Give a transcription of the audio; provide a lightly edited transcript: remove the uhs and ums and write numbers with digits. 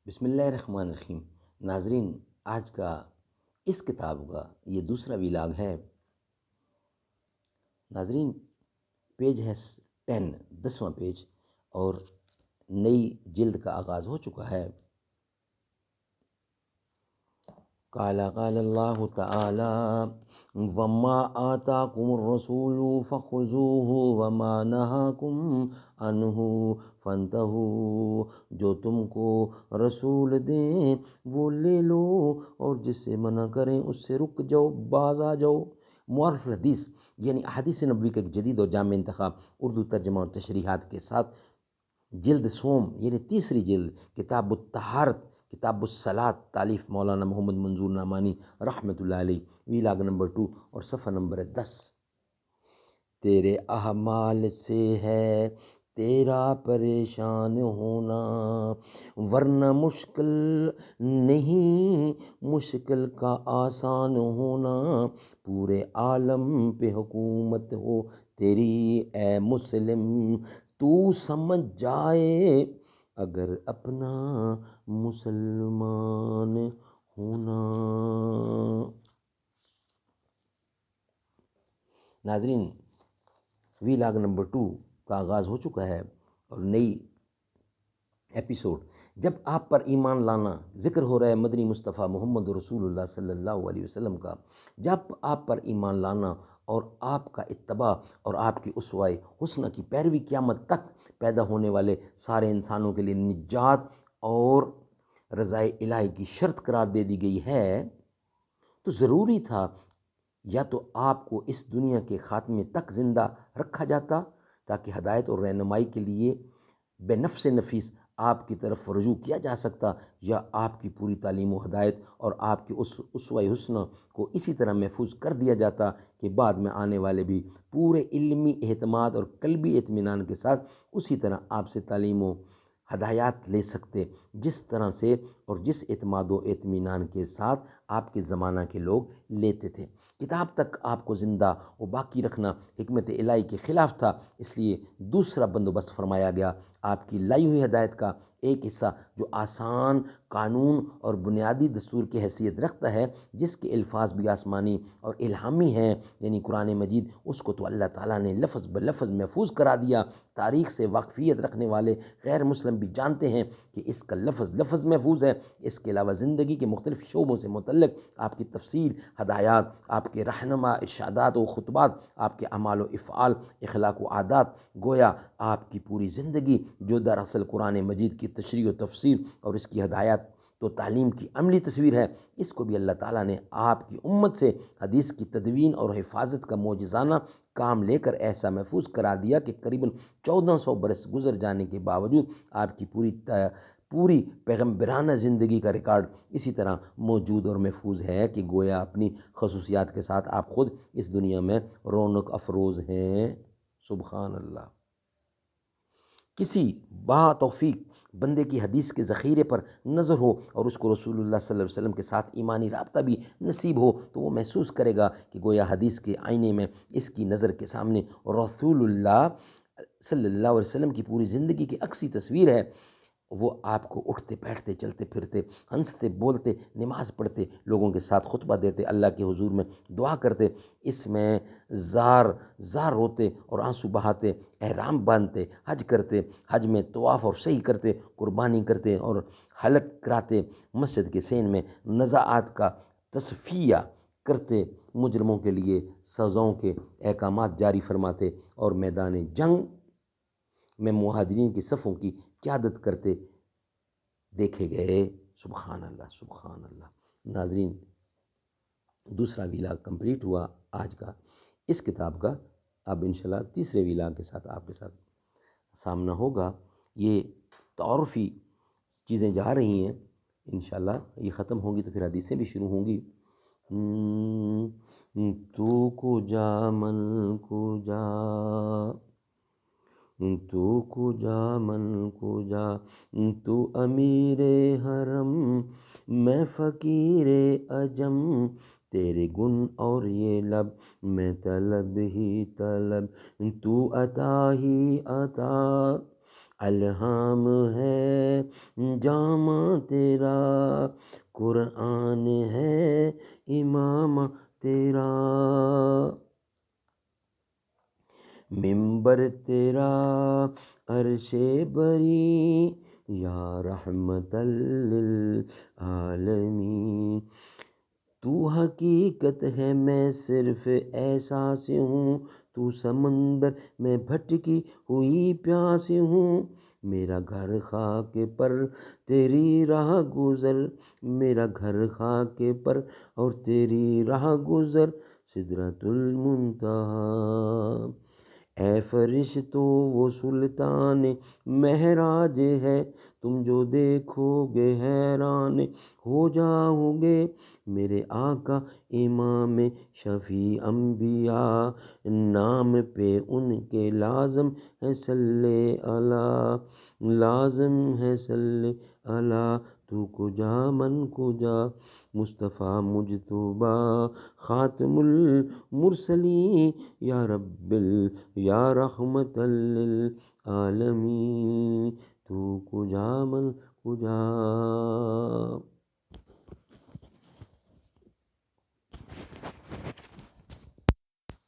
بسم اللہ الرحمن الرحیم۔ ناظرین، آج کا اس کتاب کا یہ دوسرا ویلاگ ہے۔ ناظرین، پیج ہے 10واں پیج، اور نئی جلد کا آغاز ہو چکا ہے۔ قال اللہ تعالی وما آتاکم الرسول فخذوہ وما نہاکم عنہ فانتہوا، جو تم کو رسول دیں وہ لے لو، اور جس سے منع کریں اس سے رک جاؤ، باز آ جاؤ۔ معرف الحدیث یعنی احادیث نبوی کا ایک جدید اور جامع انتخاب، اردو ترجمہ اور تشریحات کے ساتھ، جلد سوم یعنی تیسری جلد، کتاب الطہارت، کتاب الصلاۃ، تالیف مولانا محمد منظور نعمانی رحمۃ اللہ علیہ، ویلاگ نمبر 2 اور صفحہ نمبر 10۔ تیرے اعمال سے ہے تیرا پریشان ہونا، ورنہ مشکل نہیں مشکل کا آسان ہونا، پورے عالم پہ حکومت ہو تیری اے مسلم، تو سمجھ جائے اگر اپنا مسلمان ہونا۔ ناظرین، ویلاگ نمبر 2 کا آغاز ہو چکا ہے، اور نئی ایپیسوڈ جب آپ پر ایمان لانا، ذکر ہو رہا ہے مدنی مصطفیٰ محمد رسول اللہ صلی اللہ علیہ وسلم کا۔ جب آپ پر ایمان لانا اور آپ کا اتباع اور آپ کی اسوہ حسنہ کی پیروی قیامت تک پیدا ہونے والے سارے انسانوں کے لیے نجات اور رضائے الہی کی شرط قرار دے دی گئی ہے، تو ضروری تھا یا تو آپ کو اس دنیا کے خاتمے تک زندہ رکھا جاتا تاکہ ہدایت اور رہنمائی کے لیے بے نفس نفیس آپ کی طرف رجوع کیا جا سکتا، یا آپ کی پوری تعلیم و ہدایت اور آپ کی اس اسوہ حسنہ کو اسی طرح محفوظ کر دیا جاتا کہ بعد میں آنے والے بھی پورے علمی اعتماد اور قلبی اطمینان کے ساتھ اسی طرح آپ سے تعلیم و ہدایات لے سکتے، جس طرح سے اور جس اعتماد و اطمینان کے ساتھ آپ کے زمانہ کے لوگ لیتے تھے۔ کتاب تک آپ کو زندہ و باقی رکھنا حکمت الہی کے خلاف تھا، اس لیے دوسرا بندوبست فرمایا گیا۔ آپ کی لائی ہوئی ہدایت کا ایک حصہ جو آسان قانون اور بنیادی دستور کی حیثیت رکھتا ہے، جس کے الفاظ بھی آسمانی اور الہامی ہیں، یعنی قرآن مجید، اس کو تو اللہ تعالیٰ نے لفظ بلفظ محفوظ کرا دیا۔ تاریخ سے واقفیت رکھنے والے غیر مسلم بھی جانتے ہیں کہ اس کا لفظ محفوظ ہے۔ اس کے علاوہ زندگی کے مختلف شعبوں سے متعلق آپ کی تفصیل، ہدایات، آپ کے رہنما ارشادات و خطبات، آپ کے اعمال و افعال، اخلاق و عادات، گویا آپ کی پوری زندگی جو دراصل قرآن مجید کی تشریح و تفسیر اور اس کی ہدایات تو تعلیم کی عملی تصویر ہے، اس کو بھی اللہ تعالیٰ نے آپ کی امت سے حدیث کی تدوین اور حفاظت کا معجزانہ کام لے کر ایسا محفوظ کرا دیا کہ قریباً 1400 برس گزر جانے کے باوجود آپ کی پوری پیغمبرانہ زندگی کا ریکارڈ اسی طرح موجود اور محفوظ ہے کہ گویا اپنی خصوصیات کے ساتھ آپ خود اس دنیا میں رونق افروز ہیں۔ سبحان اللہ۔ کسی با توفیق بندے کی حدیث کے ذخیرے پر نظر ہو اور اس کو رسول اللہ صلی اللہ علیہ وسلم کے ساتھ ایمانی رابطہ بھی نصیب ہو، تو وہ محسوس کرے گا کہ گویا حدیث کے آئینے میں اس کی نظر کے سامنے رسول اللہ صلی اللہ علیہ وسلم کی پوری زندگی کی عکسی تصویر ہے۔ وہ آپ کو اٹھتے بیٹھتے چلتے پھرتے ہنستے بولتے نماز پڑھتے لوگوں کے ساتھ خطبہ دیتے اللہ کے حضور میں دعا کرتے، اس میں زار روتے اور آنسو بہاتے، احرام باندھتے، حج کرتے، حج میں طواف اور سعی کرتے، قربانی کرتے اور حلق کراتے، مسجد کے سین میں نزاعات کا تصفیہ کرتے، مجرموں کے لیے سزاؤں کے احکامات جاری فرماتے اور میدان جنگ میں مہاجرین کی صفوں کی قیادت کرتے دیکھے گئے۔ سبحان اللہ، سبحان اللہ۔ ناظرین، دوسرا ویلاگ کمپلیٹ ہوا آج کا۔ اس کتاب کا اب انشاءاللہ تیسرے ویلاگ کے ساتھ آپ کے ساتھ سامنا ہوگا۔ یہ تعارفی چیزیں جا رہی ہیں، انشاءاللہ یہ ختم ہوں گی تو پھر حدیثیں بھی شروع ہوں گی۔ تو کو جا من کو جا، تو کو جا من کو جا، تو امیر حرم میں فقیر عجم، تیرے گن اور یہ لب میں طلب ہی طلب، تو عطا ہی عطا الہام ہے جامہ تیرا، قرآن ہے امام تیرا، منبر تیرا عرش بری یا رحمت للعالمین، تو حقیقت ہے میں صرف احساس ہوں، تو سمندر میں بھٹکی ہوئی پیاس ہوں، میرا گھر خاک پر تیری راہ گزر، میرا گھر خاک پر اور تیری راہ گزر سدرۃ المنتہا، اے فرشتو وہ سلطان مہراج ہے، تم جو دیکھو گے حیران ہو جاؤ گے، میرے آقا امام شفیع انبیاء، نام پہ ان کے لازم ہے صلی اللہ، لازم ہے صلی اللہ، تو کجا من کجا، مصطفیٰ مجتبیٰ خاتم المرسلین، یا رب یا رحمت للعالمین، تو کجا من کجا۔